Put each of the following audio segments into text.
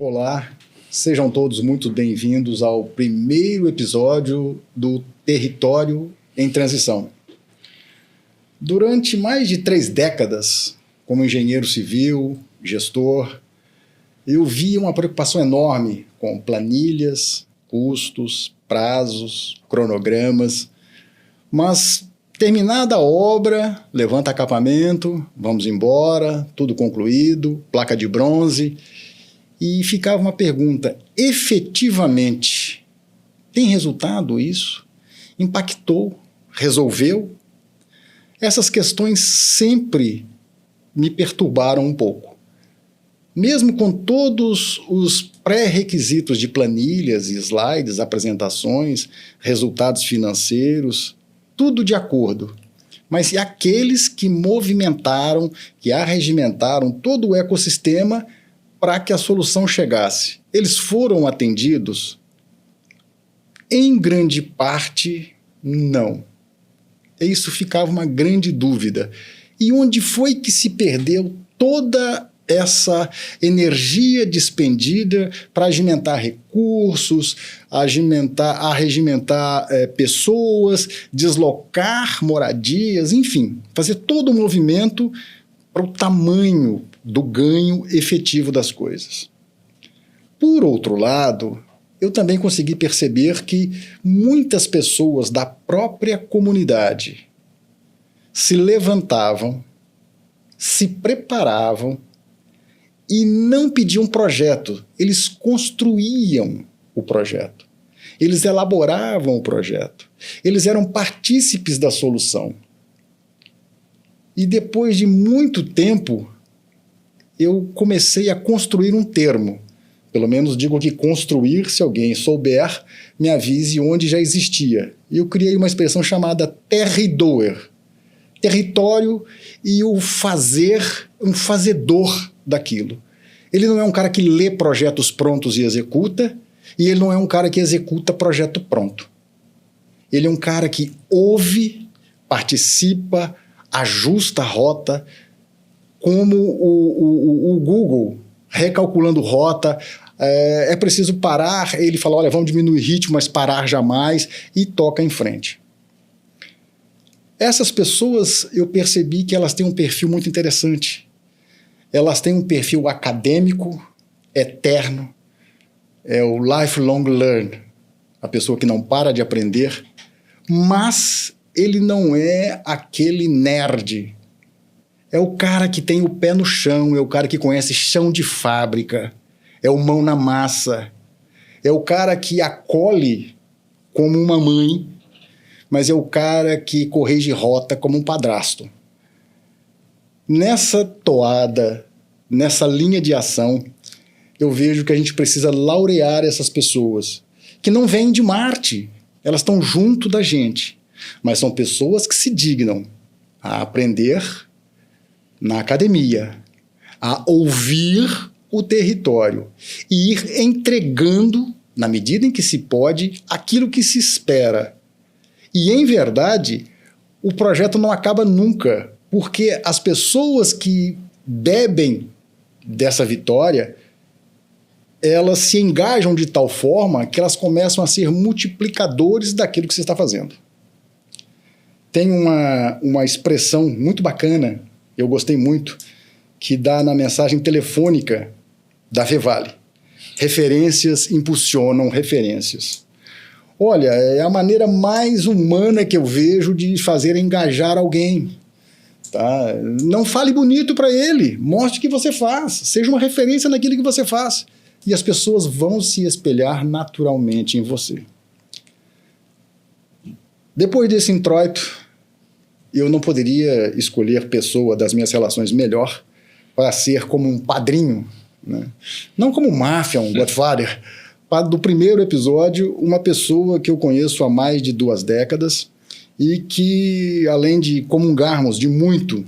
Olá, sejam todos muito bem-vindos ao primeiro episódio do Território em Transição. Durante mais de 3 décadas, como engenheiro civil, gestor, eu vi uma preocupação enorme com planilhas, custos, prazos, cronogramas, mas terminada a obra, levanta acabamento, vamos embora, tudo concluído, placa de bronze. E ficava uma pergunta: efetivamente tem resultado isso? Impactou? Resolveu? Essas questões sempre me perturbaram um pouco. Mesmo com todos os pré-requisitos de planilhas, slides, apresentações, resultados financeiros, tudo de acordo. Mas e aqueles que movimentaram, que arregimentaram todo o ecossistema para que a solução chegasse? Eles foram atendidos? Em grande parte, não. Isso ficava uma grande dúvida. E onde foi que se perdeu toda essa energia despendida para agimentar recursos, arregimentar pessoas, deslocar moradias, enfim, fazer todo o movimento para o tamanho do ganho efetivo das coisas. Por outro lado, eu também consegui perceber que muitas pessoas da própria comunidade se levantavam, se preparavam e não pediam projeto, eles construíam o projeto, eles elaboravam o projeto, eles eram partícipes da solução. E depois de muito tempo, eu comecei a construir um termo. Pelo menos digo que construir, se alguém souber, me avise onde já existia. Eu criei uma expressão chamada terridoer. Território e o fazer, um fazedor daquilo. Ele não é um cara que lê projetos prontos e executa, e ele não é um cara que executa projeto pronto. Ele é um cara que ouve, participa, ajusta a rota, como o Google, recalculando rota. É preciso parar, ele fala, olha, vamos diminuir o ritmo, mas parar jamais, e toca em frente. Essas pessoas, eu percebi que elas têm um perfil muito interessante. Elas têm um perfil acadêmico, eterno, é o lifelong learn, a pessoa que não para de aprender, mas ele não é aquele nerd. É o cara que tem o pé no chão, é o cara que conhece chão de fábrica, é o mão na massa, é o cara que acolhe como uma mãe, mas é o cara que corrige rota como um padrasto. Nessa toada, nessa linha de ação, eu vejo que a gente precisa laurear essas pessoas, que não vêm de Marte, elas estão junto da gente, mas são pessoas que se dignam a aprender na academia, a ouvir o território e ir entregando, na medida em que se pode, aquilo que se espera. E, em verdade, o projeto não acaba nunca, porque as pessoas que bebem dessa vitória, elas se engajam de tal forma que elas começam a ser multiplicadores daquilo que você está fazendo. Tem uma expressão muito bacana, eu gostei muito, que dá na mensagem telefônica da Fevale. Referências impulsionam referências. Olha, é a maneira mais humana que eu vejo de fazer engajar alguém. Tá? Não fale bonito para ele, mostre o que você faz, seja uma referência naquilo que você faz. E as pessoas vão se espelhar naturalmente em você. Depois desse introito, eu não poderia escolher pessoa das minhas relações melhor para ser como um padrinho, né? Não como máfia, um Godfather. Do primeiro episódio, uma pessoa que eu conheço há mais de 2 décadas e que, além de comungarmos de muito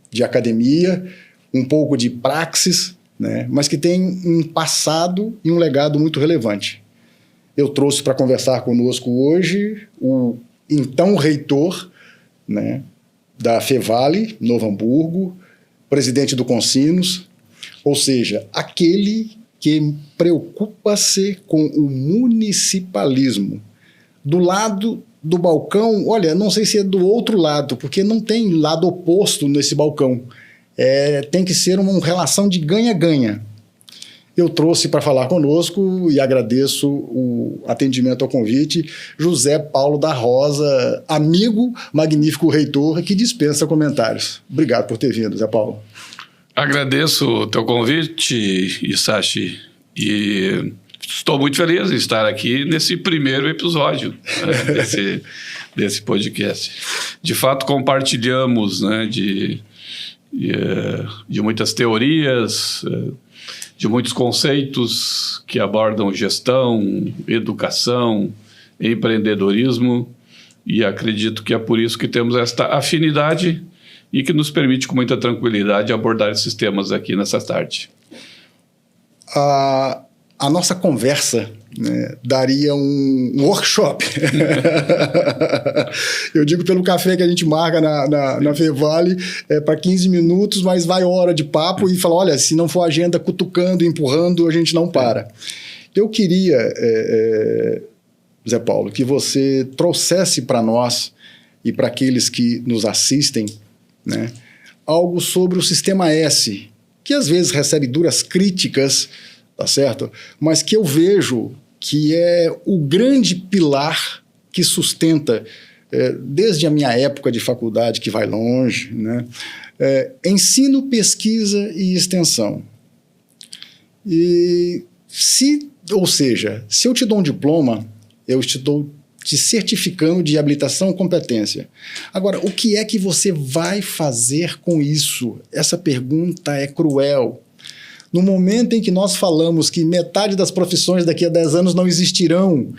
de academia, um pouco de praxis, né, mas que tem um passado e um legado muito relevante. Eu trouxe para conversar conosco hoje o então reitor, né, da Fevale, Novo Hamburgo, presidente do Consinos, ou seja, aquele que preocupa-se com o municipalismo. Do lado do balcão, olha, não sei se é do outro lado, porque não tem lado oposto nesse balcão. Tem que ser uma relação de ganha-ganha. Eu trouxe para falar conosco e agradeço o atendimento ao convite, José Paulo da Rosa, amigo, magnífico reitor, que dispensa comentários. Obrigado por ter vindo, Zé Paulo. Agradeço o teu convite, Isashi, e estou muito feliz de estar aqui nesse primeiro episódio desse podcast. De fato, compartilhamos, né, de muitas teorias, de muitos conceitos que abordam gestão, educação, empreendedorismo, e acredito que é por isso que temos esta afinidade e que nos permite com muita tranquilidade abordar esses temas aqui nessa tarde. A nossa conversa, né, daria um workshop. Eu digo pelo café que a gente marca na Fevale, para 15 minutos, mas vai hora de papo e fala, olha, se não for agenda cutucando, empurrando, a gente não para. Eu queria, Zé Paulo, que você trouxesse para nós e para aqueles que nos assistem, né, algo sobre o Sistema S, que às vezes recebe duras críticas, tá certo? Mas que eu vejo que é o grande pilar que sustenta, desde a minha época de faculdade, que vai longe, né? Ensino, pesquisa e extensão. Ou seja, se eu te dou um diploma, eu estou te certificando de habilitação e competência. Agora, o que é que você vai fazer com isso? Essa pergunta é cruel. No momento em que nós falamos que metade das profissões daqui a 10 anos não existirão,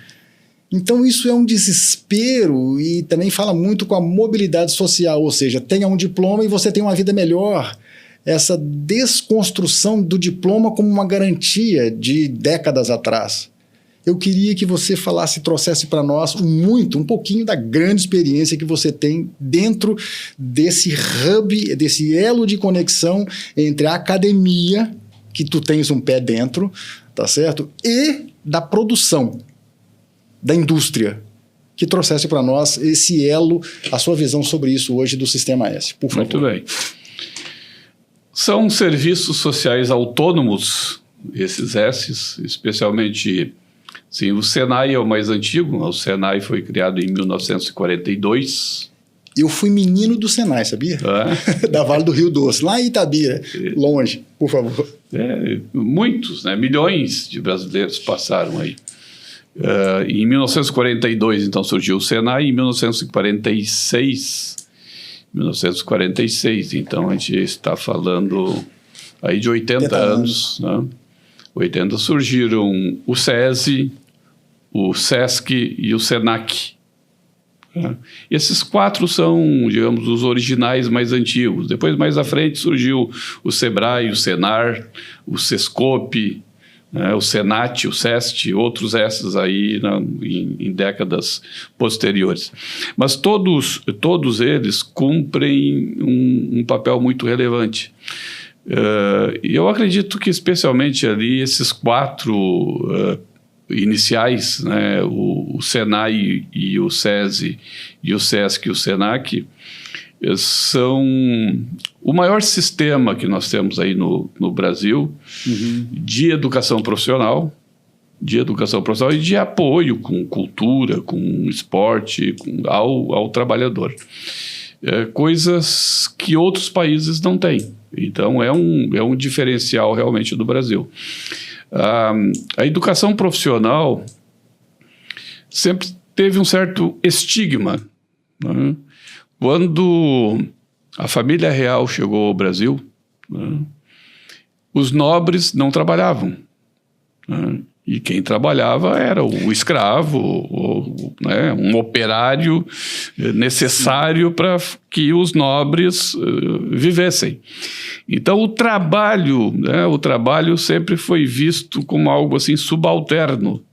então isso é um desespero e também fala muito com a mobilidade social, ou seja, tenha um diploma e você tem uma vida melhor. Essa desconstrução do diploma como uma garantia de décadas atrás. Eu queria que você falasse, trouxesse para nós um pouquinho da grande experiência que você tem dentro desse hub, desse elo de conexão entre a academia, que tu tens um pé dentro, tá certo? E da produção, da indústria, que trouxesse para nós esse elo, a sua visão sobre isso hoje do Sistema S, por favor. Muito bem. São serviços sociais autônomos, esses S's, especialmente, sim, o Senai é o mais antigo, o Senai foi criado em 1942. Eu fui menino do Senai, sabia? Da Vale do Rio Doce, lá em Itabira, longe, por favor. Muitos, né? Milhões de brasileiros passaram aí. Em 1942, então, surgiu o Senai, em 1946, então a gente está falando aí de 80 anos, né? 80 surgiram o SESI, o SESC e o SENAC. E esses 4 são, digamos, os originais mais antigos. Depois, mais à frente, surgiu o SEBRAE, o SENAR, o SESCOP, né, o SENAT, o SEST, outros esses aí, né, em décadas posteriores. Mas todos eles cumprem um papel muito relevante. E eu acredito que, especialmente ali, esses 4 iniciais, né, o Senai e o SESI e o SESC e o SENAC, são o maior sistema que nós temos aí no Brasil, de educação profissional e de apoio com cultura, com esporte, ao trabalhador. Coisas que outros países não têm. Então, é um diferencial realmente do Brasil. A educação profissional sempre teve um certo estigma, né? Quando a família real chegou ao Brasil, né, os nobres não trabalhavam, né? E quem trabalhava era o escravo, né, um operário necessário para que os nobres vivessem. Então, o trabalho sempre foi visto como algo assim subalterno.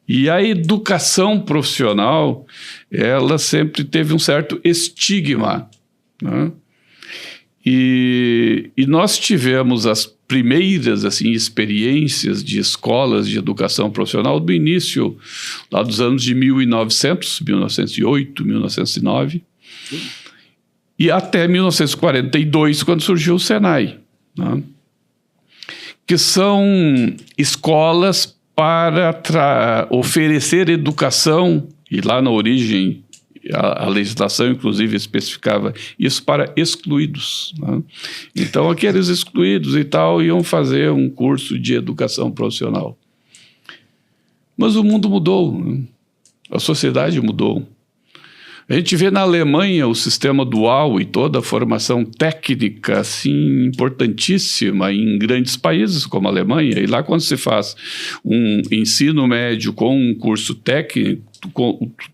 E a educação profissional, ela sempre teve um certo estigma, né? E nós tivemos as primeiras assim, experiências de escolas de educação profissional do início, lá dos anos de 1908, 1909, e até 1942, quando surgiu o Senai, né? Que são escolas para oferecer educação, e lá na origem a legislação, inclusive, especificava isso para excluídos, né? Então, aqueles excluídos e tal iam fazer um curso de educação profissional. Mas o mundo mudou, né? A sociedade mudou. A gente vê na Alemanha o sistema dual e toda a formação técnica, assim, importantíssima em grandes países como a Alemanha. E lá, quando se faz um ensino médio com um curso técnico,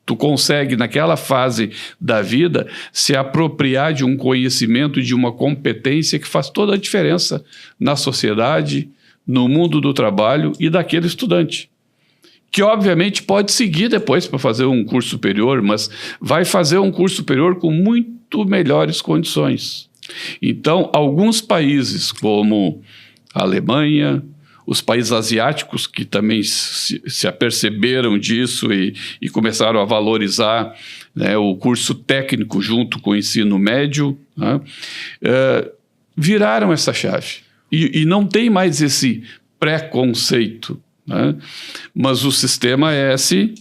tu consegue, naquela fase da vida, se apropriar de um conhecimento, de uma competência que faz toda a diferença na sociedade, no mundo do trabalho e daquele estudante, que obviamente pode seguir depois para fazer um curso superior, mas vai fazer um curso superior com muito melhores condições. Então, alguns países como a Alemanha, os países asiáticos que também se aperceberam disso e começaram a valorizar, né, o curso técnico junto com o ensino médio, né, viraram essa chave. E não tem mais esse preconceito, né? Mas o sistema S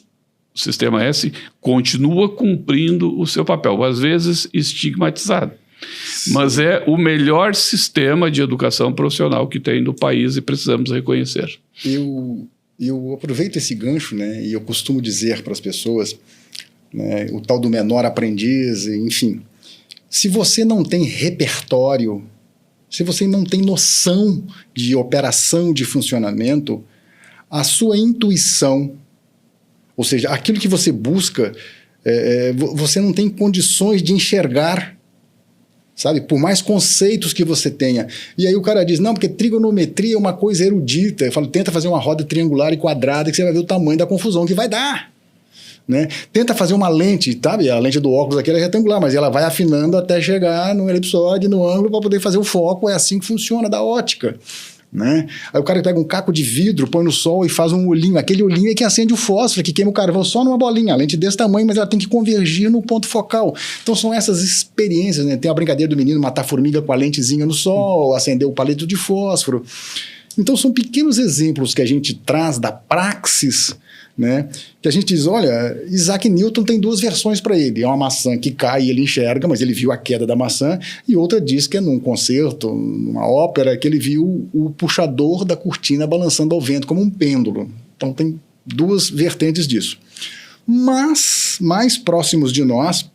continua cumprindo o seu papel, às vezes estigmatizado. Sim. Mas é o melhor sistema de educação profissional que tem no país e precisamos reconhecer. Eu aproveito esse gancho, né, e eu costumo dizer para as pessoas, né, o tal do menor aprendiz, enfim, se você não tem repertório, se você não tem noção de operação, de funcionamento, a sua intuição, ou seja, aquilo que você busca, você não tem condições de enxergar, sabe? Por mais conceitos que você tenha. E aí o cara diz, não, porque trigonometria é uma coisa erudita. Eu falo, tenta fazer uma roda triangular e quadrada que você vai ver o tamanho da confusão que vai dar, né? Tenta fazer uma lente, sabe? A lente do óculos aqui é retangular, mas ela vai afinando até chegar no elipsoide, no ângulo, para poder fazer o foco. É assim que funciona da ótica, né? Aí o cara pega um caco de vidro, põe no sol e faz um olhinho. Aquele olhinho é que acende o fósforo, que queima o carvão só numa bolinha. A lente desse tamanho, mas ela tem que convergir no ponto focal. Então são essas experiências, né? Tem a brincadeira do menino matar formiga com a lentezinha no sol, acender o palito de fósforo. Então são pequenos exemplos que a gente traz da praxis, né? Que a gente diz, olha, Isaac Newton tem duas versões para ele. É uma maçã que cai e ele enxerga, mas ele viu a queda da maçã, e outra diz que é num concerto, numa ópera, que ele viu o puxador da cortina balançando ao vento como um pêndulo. Então tem duas vertentes disso. Mas, mais próximos de nós,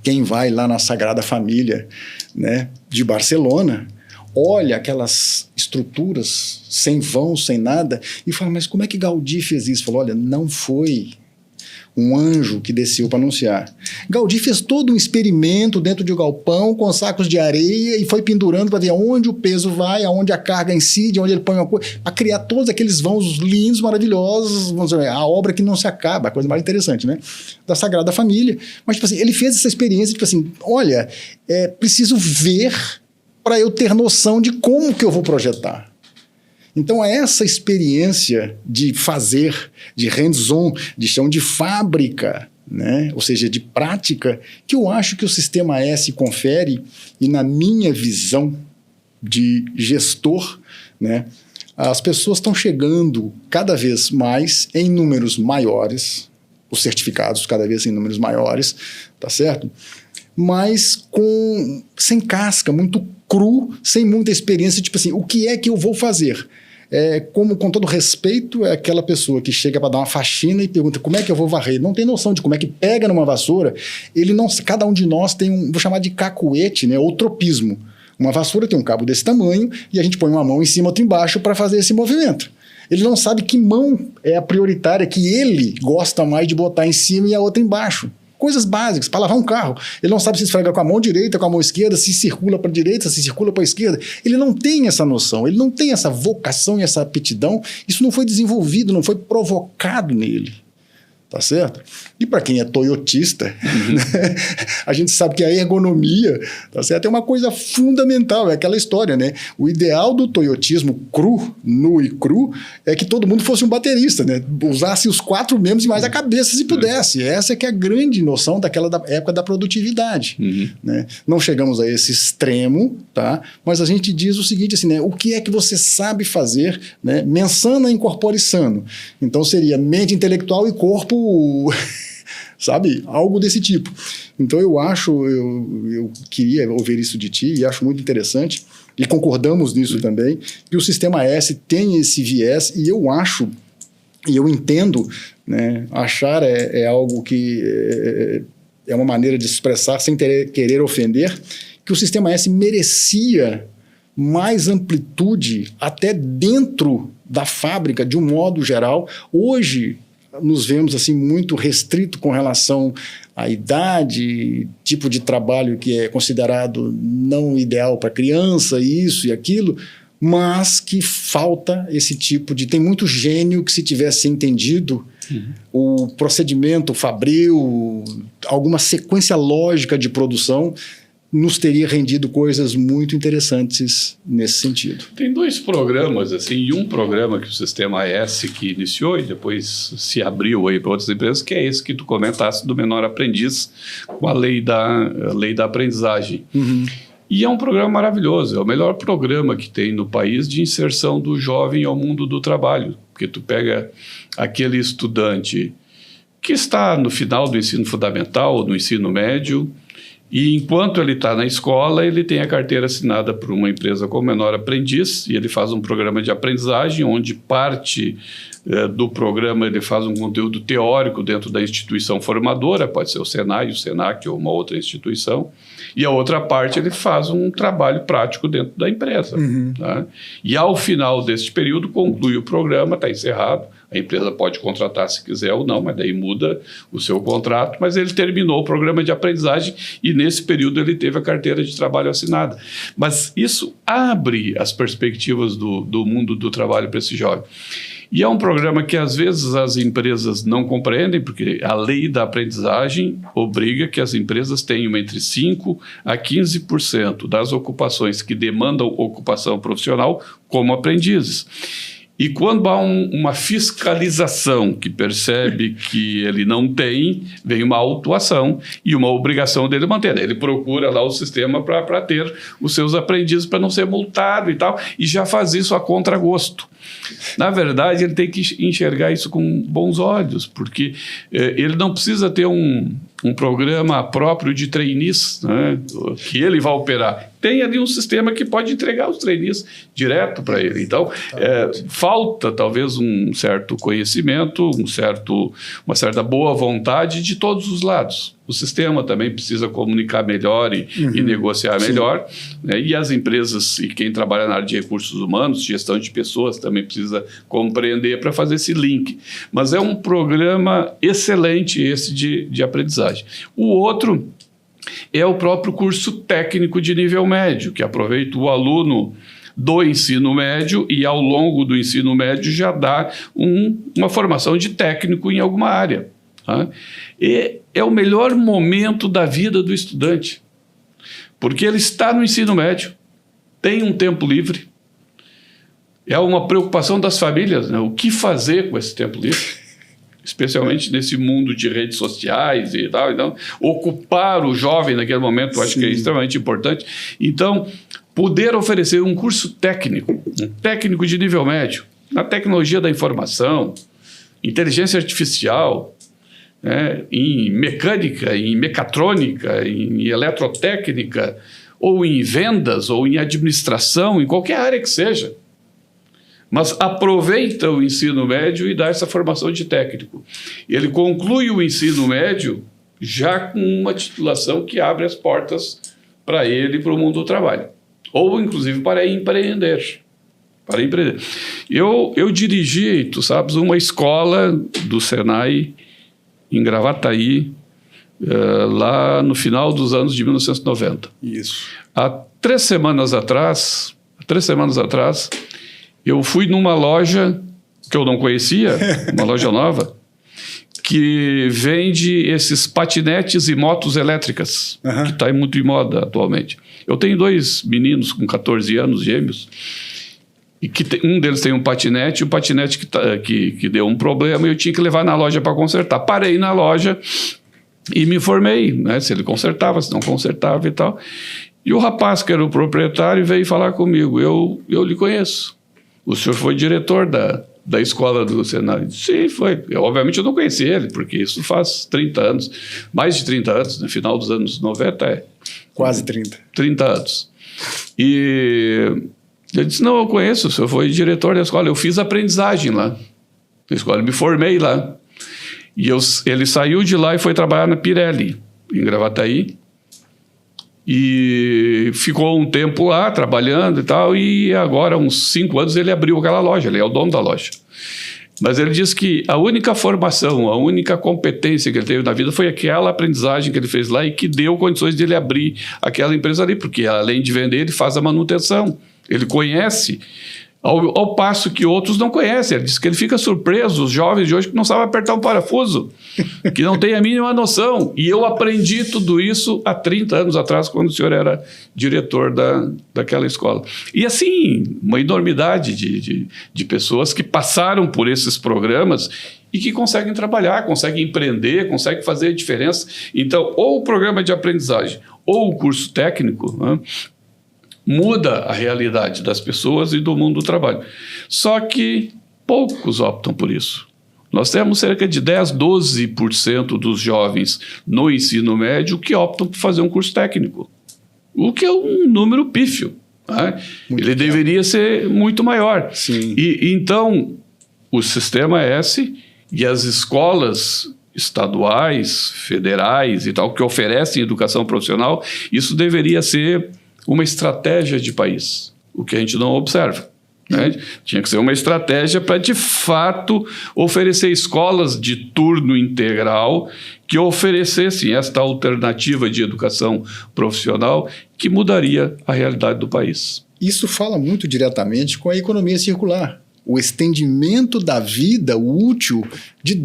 quem vai lá na Sagrada Família, né, de Barcelona, olha aquelas estruturas sem vão, sem nada, e fala, mas como é que Gaudí fez isso? Falou, olha, não foi um anjo que desceu para anunciar. Gaudí fez todo um experimento dentro de um galpão com sacos de areia e foi pendurando para ver aonde o peso vai, aonde a carga incide, aonde ele põe uma coisa, para criar todos aqueles vãos lindos, maravilhosos, vamos dizer, a obra que não se acaba, a coisa mais interessante, né? Da Sagrada Família. Mas, tipo assim, ele fez essa experiência, tipo assim, olha, preciso ver para eu ter noção de como que eu vou projetar. Então, é essa experiência de fazer, de hands-on, de chão de fábrica, né? Ou seja, de prática, que eu acho que o Sistema S confere, e na minha visão de gestor, né, as pessoas estão chegando cada vez mais em números maiores, os certificados cada vez em números maiores, tá certo? Mas sem casca, muito cru, sem muita experiência, tipo assim, o que é que eu vou fazer? Como, com todo respeito, é aquela pessoa que chega para dar uma faxina e pergunta como é que eu vou varrer, não tem noção de como é que pega numa vassoura, cada um de nós tem vou chamar de cacuete, né, ou tropismo. Uma vassoura tem um cabo desse tamanho e a gente põe uma mão em cima, outra embaixo para fazer esse movimento. Ele não sabe que mão é a prioritária, que ele gosta mais de botar em cima e a outra embaixo. Coisas básicas, para lavar um carro. Ele não sabe se esfrega com a mão direita, com a mão esquerda, se circula para a direita, se circula para a esquerda. Ele não tem essa noção, ele não tem essa vocação e essa aptidão. Isso não foi desenvolvido, não foi provocado nele. tá certo? E para quem é toyotista, né, a gente sabe que a ergonomia, tá certo? É uma coisa fundamental, é aquela história, né? O ideal do toyotismo cru, nu e cru, é que todo mundo fosse um baterista, né? Usasse os 4 membros e mais a cabeça, se pudesse. Essa é que é a grande noção daquela época da produtividade, né? Não chegamos a esse extremo, tá? Mas a gente diz o seguinte, assim, né? O que é que você sabe fazer, né? Mens sana in corpore sano. Então seria mente intelectual e corpo sabe? Algo desse tipo. Então eu queria ouvir isso de ti e acho muito interessante, e concordamos nisso também, que o Sistema S tem esse viés, e eu acho, e eu entendo, né? Achar é algo que é uma maneira de se expressar sem querer ofender, que o Sistema S merecia mais amplitude até dentro da fábrica, de um modo geral. Hoje nos vemos assim muito restrito com relação à idade, tipo de trabalho que é considerado não ideal para criança, isso e aquilo, mas que falta esse tipo de... Tem muito gênio que, se tivesse entendido o procedimento fabril, alguma sequência lógica de produção, nos teria rendido coisas muito interessantes nesse sentido. Tem 2 programas, assim, e um programa que o Sistema S que iniciou e depois se abriu aí para outras empresas, que é esse que tu comentaste do menor aprendiz, com a lei da aprendizagem. E é um programa maravilhoso, é o melhor programa que tem no país de inserção do jovem ao mundo do trabalho, porque tu pega aquele estudante que está no final do ensino fundamental ou no ensino médio, e enquanto ele está na escola, ele tem a carteira assinada por uma empresa como menor aprendiz, e ele faz um programa de aprendizagem, onde parte do programa ele faz um conteúdo teórico dentro da instituição formadora, pode ser o Senai, o Senac ou uma outra instituição, e a outra parte ele faz um trabalho prático dentro da empresa. Tá? E ao final deste período conclui o programa, está encerrado, a empresa pode contratar se quiser ou não, mas daí muda o seu contrato, mas ele terminou o programa de aprendizagem e nesse período ele teve a carteira de trabalho assinada. Mas isso abre as perspectivas do mundo do trabalho para esse jovem. E é um programa que às vezes as empresas não compreendem, porque a lei da aprendizagem obriga que as empresas tenham entre 5% a 15% das ocupações que demandam ocupação profissional como aprendizes. E quando há uma fiscalização que percebe que ele não tem, vem uma autuação e uma obrigação dele manter. Ele procura lá o sistema para ter os seus aprendizes, para não ser multado e tal, e já faz isso a contragosto. Na verdade, ele tem que enxergar isso com bons olhos, porque ele não precisa ter um programa próprio de trainees, né, que ele vai operar. Tem ali um sistema que pode entregar os trainees direto para ele. Então, falta talvez um certo conhecimento, uma certa boa vontade de todos os lados. O sistema também precisa comunicar melhor e negociar melhor, né? E as empresas e quem trabalha na área de recursos humanos, gestão de pessoas, também precisa compreender para fazer esse link. Mas é um programa excelente esse de aprendizagem. O outro é o próprio curso técnico de nível médio, que aproveita o aluno do ensino médio e ao longo do ensino médio já dá uma formação de técnico em alguma área. Tá? E é o melhor momento da vida do estudante, porque ele está no ensino médio, tem um tempo livre, é uma preocupação das famílias, né? O que fazer com esse tempo livre? Especialmente nesse mundo de redes sociais e tal. Então, ocupar o jovem naquele momento, eu acho que é extremamente importante. Então, poder oferecer um curso técnico, um técnico de nível médio, na tecnologia da informação, inteligência artificial, né, em mecânica, em mecatrônica, em eletrotécnica, ou em vendas, ou em administração, em qualquer área que seja. Mas aproveita o ensino médio e dá essa formação de técnico. Ele conclui o ensino médio já com uma titulação que abre as portas para ele e para o mundo do trabalho. Ou, inclusive, para empreender. Eu dirigi, tu sabes, uma escola do Senai em Gravataí, lá no final dos anos de 1990. Isso. Há 3 semanas atrás, eu fui numa loja que eu não conhecia, uma loja nova, que vende esses patinetes e motos elétricas, que está muito em moda atualmente. Eu tenho 2 meninos com 14 anos, gêmeos, e um deles tem um patinete, e o patinete que deu um problema, e eu tinha que levar na loja para consertar. Parei na loja e me informei, né, se ele consertava, se não consertava e tal. E o rapaz, que era o proprietário, veio falar comigo. Eu lhe conheço. O senhor foi diretor da escola do Senai? Sim, foi. Obviamente eu não conheci ele, porque isso faz 30 anos, mais de 30 anos, no final dos anos 90 Quase 30. 30 anos. E ele disse, não, eu conheço, o senhor foi diretor da escola. Eu fiz aprendizagem lá na escola, me formei lá. E ele saiu de lá e foi trabalhar na Pirelli, em Gravataí. E ficou um tempo lá trabalhando e tal, e agora, uns 5 anos, ele abriu aquela loja, ele é o dono da loja. Mas ele disse que a única formação, a única competência que ele teve na vida foi aquela aprendizagem que ele fez lá e que deu condições de ele abrir aquela empresa ali, porque além de vender, ele faz a manutenção, ele conhece, ao passo que outros não conhecem. Ele diz que ele fica surpreso, os jovens de hoje que não sabem apertar um parafuso, que não têm a mínima noção. E eu aprendi tudo isso há 30 anos atrás, quando o senhor era diretor daquela escola. E assim, uma enormidade de pessoas que passaram por esses programas e que conseguem trabalhar, conseguem empreender, conseguem fazer a diferença. Então, ou o programa de aprendizagem, ou o curso técnico, né, muda a realidade das pessoas e do mundo do trabalho. Só que poucos optam por isso. Nós temos cerca de 10, 12% dos jovens no ensino médio que optam por fazer um curso técnico, o que é um número pífio. Né? Ele deveria ser muito maior. Sim. E então, o sistema é esse, e as escolas estaduais, federais e tal, que oferecem educação profissional, isso deveria ser uma estratégia de país, o que a gente não observa. Né? Tinha que ser uma estratégia para, de fato, oferecer escolas de turno integral que oferecessem esta alternativa de educação profissional que mudaria a realidade do país. Isso fala muito diretamente com a economia circular. O estendimento da vida útil,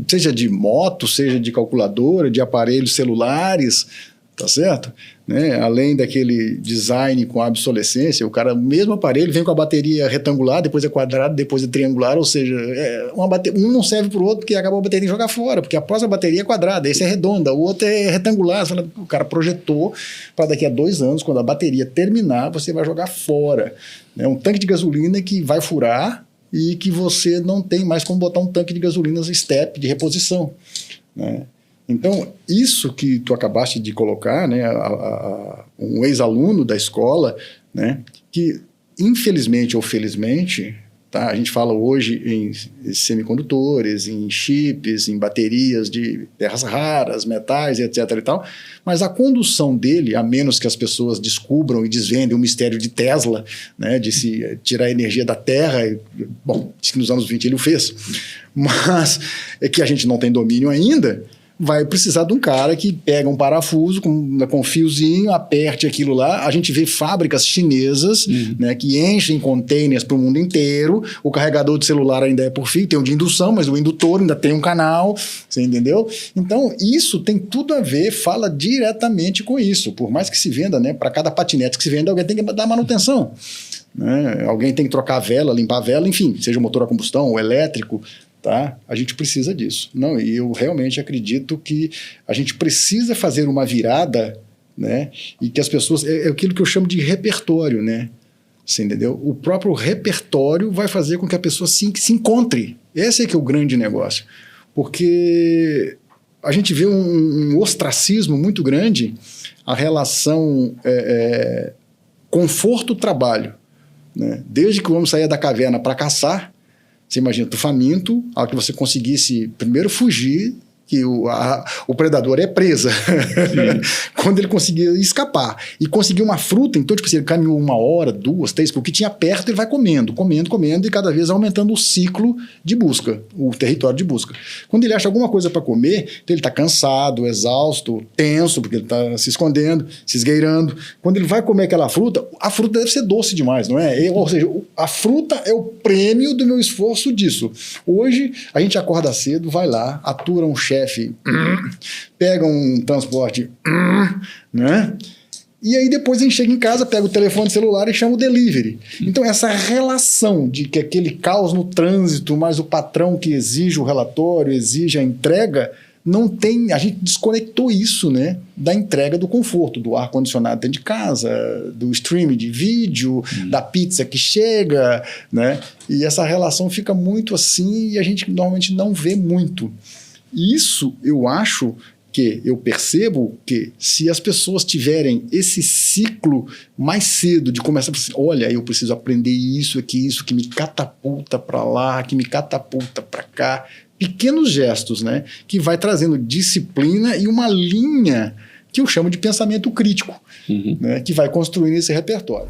seja de moto, seja de calculadora, de aparelhos celulares, tá certo? Né? Além daquele design com obsolescência, o mesmo aparelho vem com a bateria retangular, depois é quadrado, depois é triangular, ou seja, um não serve para o outro porque acabou a bateria e jogar fora, porque a próxima bateria é quadrada, esse é redonda, o outro é retangular. O cara projetou para daqui a 2 anos, quando a bateria terminar, você vai jogar fora. É um tanque de gasolina que vai furar e que você não tem mais como botar um tanque de gasolina step de reposição, né? Então, isso que tu acabaste de colocar, né, um ex-aluno da escola, né, que infelizmente ou felizmente, tá, a gente fala hoje em semicondutores, em chips, em baterias de terras raras, metais, etc. e tal, mas a condução dele, a menos que as pessoas descubram e desvendem o mistério de Tesla, né, de se tirar a energia da Terra, bom, diz que nos anos 20 ele o fez, mas é que a gente não tem domínio ainda, vai precisar de um cara que pega um parafuso com um fiozinho, aperte aquilo lá. A gente vê fábricas chinesas, né, que enchem containers para o mundo inteiro. O carregador de celular ainda é por fio, tem o de indução, mas o indutor ainda tem um canal, você entendeu? Então, isso tem tudo a ver, fala diretamente com isso. Por mais que se venda, né, para cada patinete que se venda, alguém tem que dar manutenção. Né? Alguém tem que trocar a vela, limpar a vela, enfim, seja o motor a combustão ou elétrico. Tá? A gente precisa disso. Não, e eu realmente acredito que a gente precisa fazer uma virada, né? E que as pessoas... É aquilo que eu chamo de repertório, né? Você entendeu? O próprio repertório vai fazer com que a pessoa se encontre. Esse é que é o grande negócio. Porque a gente vê um ostracismo muito grande, a relação conforto-trabalho. Né? Desde que o homem saía da caverna para caçar, você imagina, tu faminto, a hora que você conseguisse primeiro fugir, que o predador é presa. Quando ele conseguia escapar e conseguir uma fruta, então, tipo assim, ele caminhou 1 hora, 2, 3, porque o que tinha perto ele vai comendo e cada vez aumentando o ciclo de busca, o território de busca. Quando ele acha alguma coisa para comer, então ele está cansado, exausto, tenso, porque ele está se escondendo, se esgueirando. Quando ele vai comer aquela fruta, a fruta deve ser doce demais, não é? Ou seja, a fruta é o prêmio do meu esforço disso. Hoje, a gente acorda cedo, vai lá, atura um chefe chefe, pega um transporte, né? E aí depois a gente chega em casa, pega o telefone celular e chama o delivery. Então essa relação de que aquele caos no trânsito, mas o patrão que exige o relatório, exige a entrega, não tem, a gente desconectou isso, né, da entrega do conforto, do ar-condicionado dentro de casa, do streaming de vídeo, da pizza que chega, né, e essa relação fica muito assim e a gente normalmente não vê muito. Isso eu acho que eu percebo que se as pessoas tiverem esse ciclo mais cedo de começar a pensar, olha, eu preciso aprender isso que me catapulta para lá, que me catapulta para cá, pequenos gestos, né, que vai trazendo disciplina e uma linha que eu chamo de pensamento crítico, né, que vai construindo esse repertório.